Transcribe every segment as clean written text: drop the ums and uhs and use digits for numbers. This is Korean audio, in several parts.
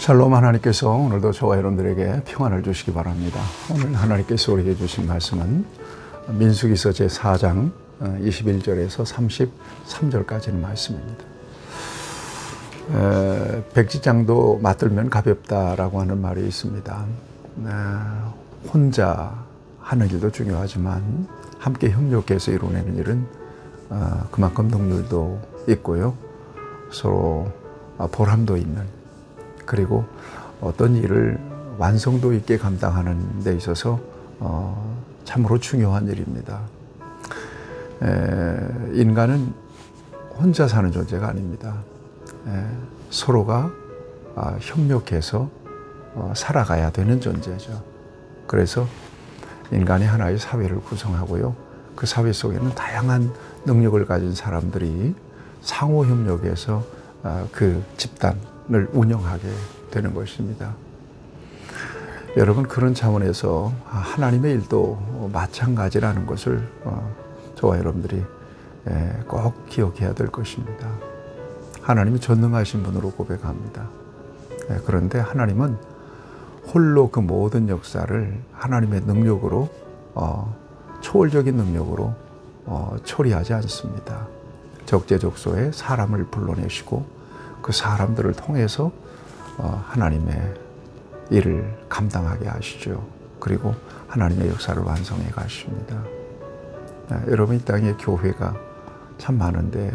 샬롬. 하나님께서 오늘도 저와 여러분들에게 평안을 주시기 바랍니다. 오늘 하나님께서 우리에게 주신 말씀은 민수기서 제4장 21절에서 33절까지는 말씀입니다. 백지장도 맞들면 가볍다라고 하는 말이 있습니다. 혼자 하는 일도 중요하지만 함께 협력해서 이루어내는 일은 그만큼 능률도 있고요. 서로 보람도 있는, 그리고 어떤 일을 완성도 있게 감당하는 데 있어서 참으로 중요한 일입니다. 인간은 혼자 사는 존재가 아닙니다. 서로가 협력해서 살아가야 되는 존재죠. 그래서 인간이 하나의 사회를 구성하고요. 그 사회 속에는 다양한 능력을 가진 사람들이 상호 협력해서 그 집단을 운영하게 되는 것입니다. 여러분, 그런 차원에서 하나님의 일도 마찬가지라는 것을 저와 여러분들이 꼭 기억해야 될 것입니다. 하나님이 전능하신 분으로 고백합니다. 그런데 하나님은 홀로 그 모든 역사를 하나님의 능력으로, 초월적인 능력으로 처리하지 않습니다. 적재적소에 사람을 불러내시고 그 사람들을 통해서 하나님의 일을 감당하게 하시죠. 그리고 하나님의 역사를 완성해 가십니다. 여러분, 이 땅에 교회가 참 많은데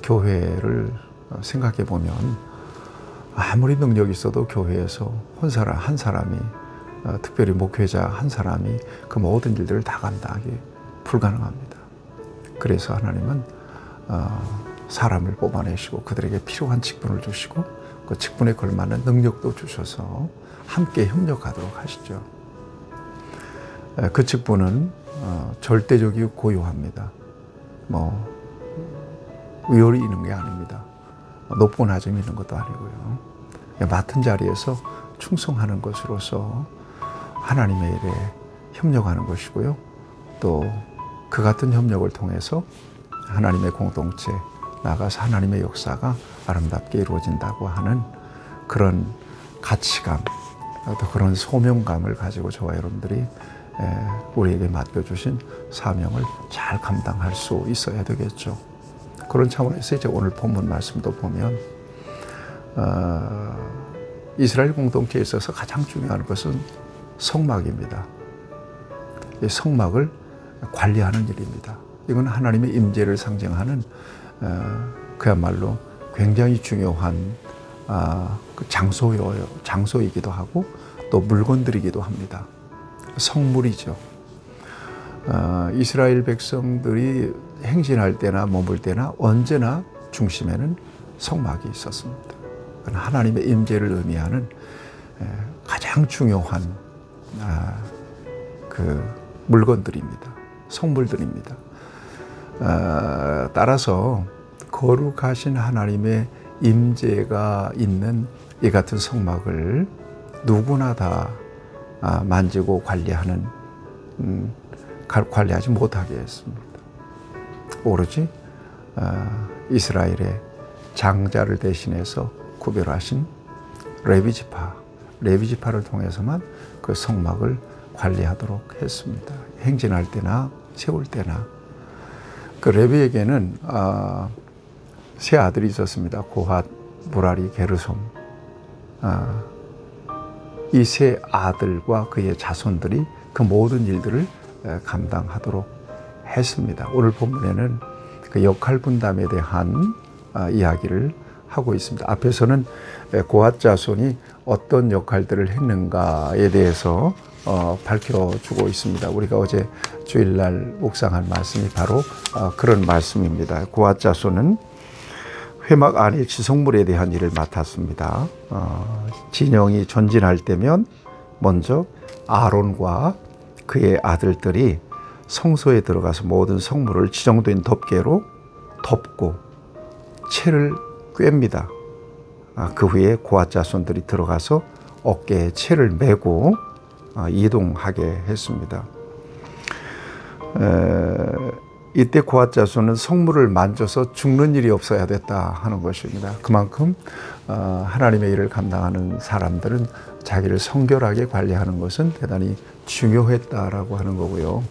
교회를 생각해 보면 아무리 능력이 있어도 교회에서 한 사람이, 특별히 목회자 한 사람이 그 모든 일들을 다 감당하기 불가능합니다. 그래서 하나님은 사람을 뽑아내시고 그들에게 필요한 직분을 주시고 그 직분에 걸맞는 능력도 주셔서 함께 협력하도록 하시죠. 그 직분은 절대적이고 고요합니다. 위월이 있는 게 아닙니다. 높고 낮음이 있는 것도 아니고요. 맡은 자리에서 충성하는 것으로서 하나님의 일에 협력하는 것이고요. 또 그 같은 협력을 통해서 하나님의 공동체, 나아가서 하나님의 역사가 아름답게 이루어진다고 하는 그런 가치감, 또 그런 소명감을 가지고 저와 여러분들이 우리에게 맡겨주신 사명을 잘 감당할 수 있어야 되겠죠. 그런 차원에서 이제 오늘 본문 말씀도 보면 이스라엘 공동체에 있어서 가장 중요한 것은 성막입니다. 이 성막을 관리하는 일입니다. 이건 하나님의 임재를 상징하는 그야말로 굉장히 중요한 그 장소이기도 하고 또 물건들이기도 합니다. 성물이죠. 이스라엘 백성들이 행진할 때나 머물 때나 언제나 중심에는 성막이 있었습니다. 하나님의 임재를 의미하는 가장 중요한 그 물건들입니다. 성물들입니다. 따라서 거룩하신 하나님의 임재가 있는 이 같은 성막을 누구나 다 만지고 관리하지 못하게 했습니다. 오로지 이스라엘의 장자를 대신해서 구별하신 레위지파를 통해서만 그 성막을 관리하도록 했습니다. 행진할 때나 세울 때나. 그 레위에게는 세 아들이 있었습니다. 고핫, 무라리, 게르솜. 이 세 아들과 그의 자손들이 그 모든 일들을 감당하도록 했습니다. 오늘 본문에는 그 역할 분담에 대한 이야기를 하고 있습니다. 앞에서는 고핫 자손이 어떤 역할들을 했는가에 대해서 밝혀주고 있습니다. 우리가 어제 주일날 묵상한 말씀이 바로 그런 말씀입니다. 고핫 자손은 회막 안의 지성물에 대한 일을 맡았습니다. 진영이 전진할 때면 먼저 아론과 그의 아들들이 성소에 들어가서 모든 성물을 지정된 덮개로 덮고 채를 꿰입니다. 그 후에 고핫 자손들이 들어가서 어깨에 채를 메고 이동하게 했습니다. 이때 고앗 자손은 성물을 만져서 죽는 일이 없어야 됐다 하는 것입니다. 그만큼 하나님의 일을 감당하는 사람들은 자기를 성결하게 관리하는 것은 대단히 중요했다라고 하는 거고요.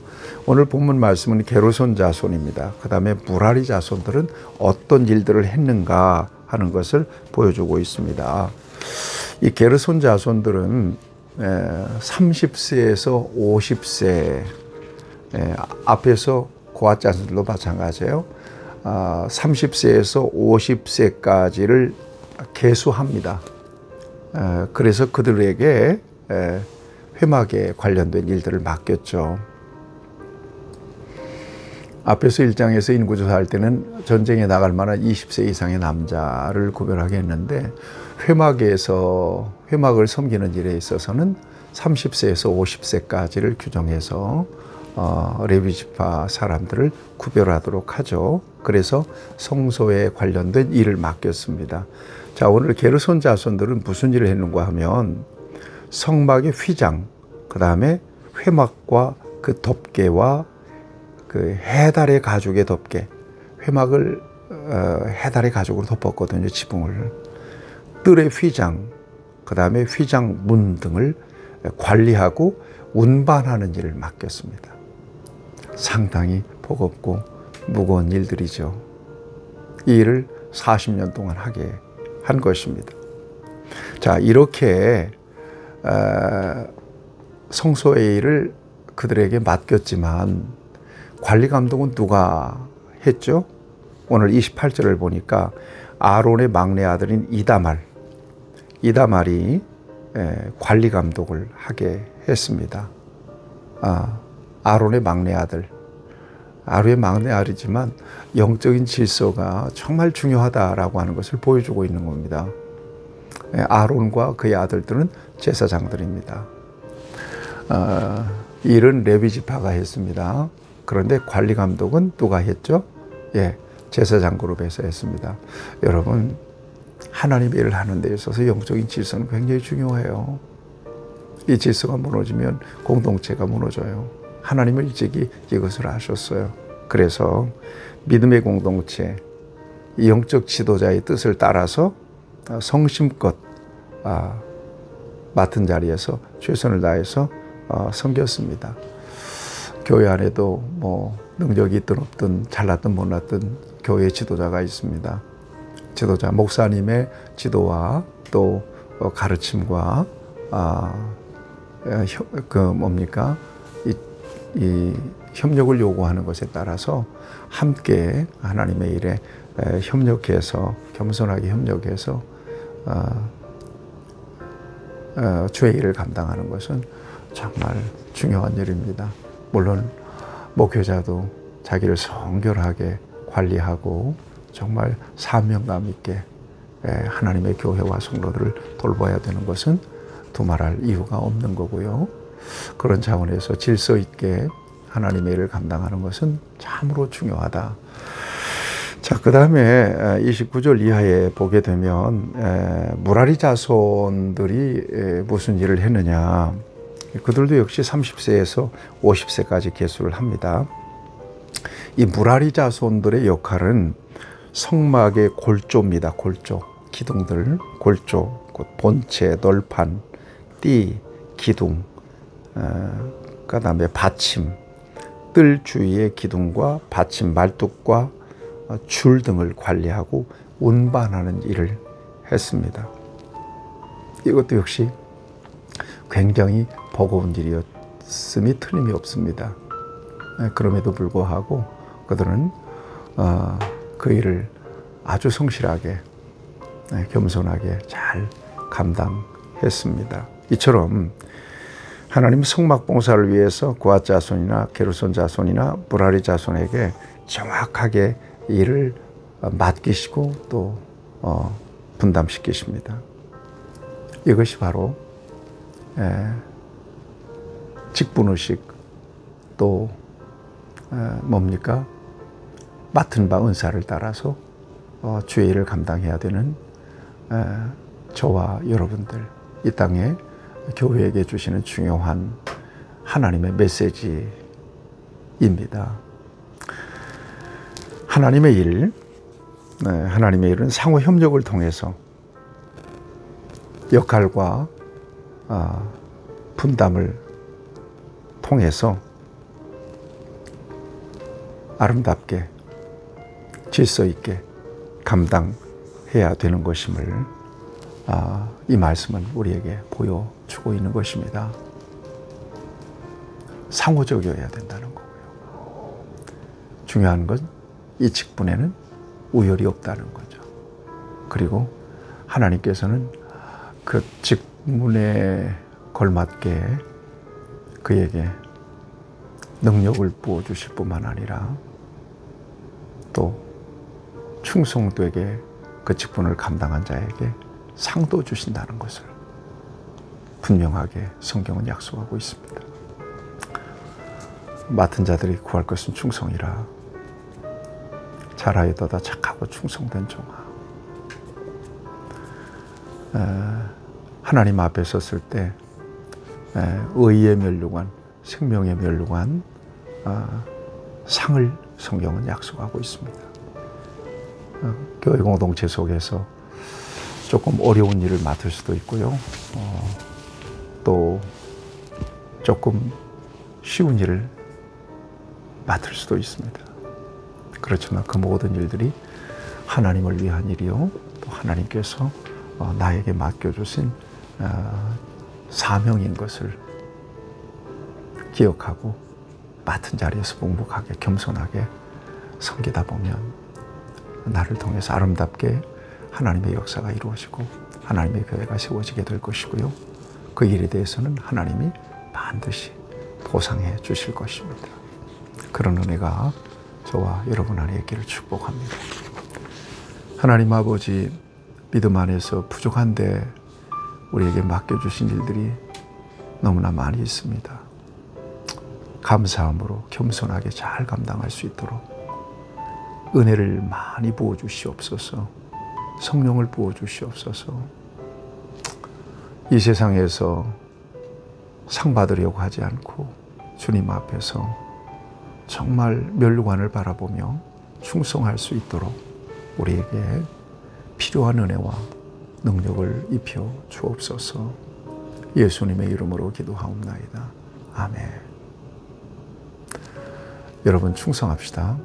오늘 본문 말씀은 게르손 자손입니다. 그 다음에 무라리 자손들은 어떤 일들을 했는가 하는 것을 보여주고 있습니다. 이 게르손 자손들은 30세에서 50세, 앞에서 고앗 자손들도 마찬가지예요. 30세에서 50세까지를 계수합니다. 그래서 그들에게 회막에 관련된 일들을 맡겼죠. 앞에서 1장에서 인구조사할 때는 전쟁에 나갈 만한 20세 이상의 남자를 구별하게 했는데 회막을 섬기는 일에 있어서는 30세에서 50세까지를 규정해서 레위 지파 사람들을 구별하도록 하죠. 그래서 성소에 관련된 일을 맡겼습니다. 자, 오늘 게르손 자손들은 무슨 일을 했는가 하면 성막의 휘장, 그 다음에 회막과 그 덮개와 그 해달의 가죽의 덮개, 회막을 해달의 가죽으로 덮었거든요. 지붕을. 뜰의 휘장, 그 다음에 휘장 문 등을 관리하고 운반하는 일을 맡겼습니다. 상당히 버겁고 무거운 일들이죠. 이 일을 40년 동안 하게 한 것입니다. 자, 이렇게 성소의 일을 그들에게 맡겼지만 관리 감독은 누가 했죠? 오늘 28절을 보니까 아론의 막내 아들인 이다말이 관리 감독을 하게 했습니다. 아론의 막내 아들이지만 영적인 질서가 정말 중요하다라고 하는 것을 보여주고 있는 겁니다. 아론과 그의 아들들은 제사장들입니다. 일은 레위 지파가 했습니다. 그런데 관리 감독은 누가 했죠? 제사장 그룹에서 했습니다. 여러분, 하나님의 일을 하는 데 있어서 영적인 질서는 굉장히 중요해요. 이 질서가 무너지면 공동체가 무너져요. 하나님은 일찍이 이것을 아셨어요. 그래서 믿음의 공동체, 영적 지도자의 뜻을 따라서 성심껏 맡은 자리에서 최선을 다해서 섬겼습니다. 교회 안에도 뭐 능력이 있든 없든 잘났든 못났든 교회 지도자가 있습니다. 지도자, 목사님의 지도와 또 가르침과 이 협력을 요구하는 것에 따라서 함께 하나님의 일에 협력해서 겸손하게 협력해서 주의 일을 감당하는 것은 정말 중요한 일입니다. 물론 목회자도 자기를 성결하게 관리하고 정말 사명감 있게 하나님의 교회와 성도들을 돌봐야 되는 것은 두말할 이유가 없는 거고요. 그런 차원에서 질서 있게 하나님의 일을 감당하는 것은 참으로 중요하다. 자, 그 다음에 29절 이하에 보게 되면 무라리 자손들이 무슨 일을 했느냐. 그들도 역시 30세에서 50세까지 계수를 합니다. 이 무라리 자손들의 역할은 성막의 골조입니다. 골조, 기둥들, 골조, 본체, 널판, 띠, 기둥, 그 다음에 받침, 뜰 주위의 기둥과 받침, 말뚝과 줄 등을 관리하고 운반하는 일을 했습니다. 이것도 역시 굉장히 버거운 일이었음이 틀림이 없습니다. 그럼에도 불구하고 그들은 그 일을 아주 성실하게 겸손하게 잘 감당했습니다. 이처럼 하나님 성막 봉사를 위해서 고앗 자손이나 게르손 자손이나 무라리 자손에게 정확하게 일을 맡기시고 또 분담시키십니다. 이것이 바로 직분의식 또 뭡니까? 맡은 바 은사를 따라서 주의 일을 감당해야 되는 저와 여러분들, 이 땅에 교회에게 주시는 중요한 하나님의 메시지입니다. 하나님의 일, 하나님의 일은 상호 협력을 통해서 역할과 분담을 통해서 아름답게 질서 있게 감당해야 되는 것임을 이 말씀은 우리에게 보여주고 있는 것입니다. 상호적이어야 된다는 거고요. 중요한 건 이 직분에는 우열이 없다는 거죠. 그리고 하나님께서는 그 직분에 걸맞게 그에게 능력을 부어주실 뿐만 아니라 또 충성되게 그 직분을 감당한 자에게 상도 주신다는 것을 분명하게 성경은 약속하고 있습니다. 맡은 자들이 구할 것은 충성이라. 잘하여도다 착하고 충성된 종아. 하나님 앞에 섰을 때 의의 면류관, 생명의 면류관 상을 성경은 약속하고 있습니다. 교회 공동체 속에서 조금 어려운 일을 맡을 수도 있고요. 또 조금 쉬운 일을 맡을 수도 있습니다. 그렇지만 그 모든 일들이 하나님을 위한 일이요. 또 하나님께서 나에게 맡겨주신 사명인 것을 기억하고 맡은 자리에서 묵묵하게 겸손하게 섬기다 보면 나를 통해서 아름답게 하나님의 역사가 이루어지고 하나님의 교회가 세워지게 될 것이고요. 그 일에 대해서는 하나님이 반드시 보상해 주실 것입니다. 그런 은혜가 저와 여러분 안에 있기를 축복합니다. 하나님 아버지, 믿음 안에서 부족한데 우리에게 맡겨주신 일들이 너무나 많이 있습니다. 감사함으로 겸손하게 잘 감당할 수 있도록 은혜를 많이 부어주시옵소서. 성령을 부어주시옵소서. 이 세상에서 상 받으려고 하지 않고 주님 앞에서 정말 면류관을 바라보며 충성할 수 있도록 우리에게 필요한 은혜와 능력을 입혀 주옵소서. 예수님의 이름으로 기도하옵나이다. 아멘. 여러분 충성합시다.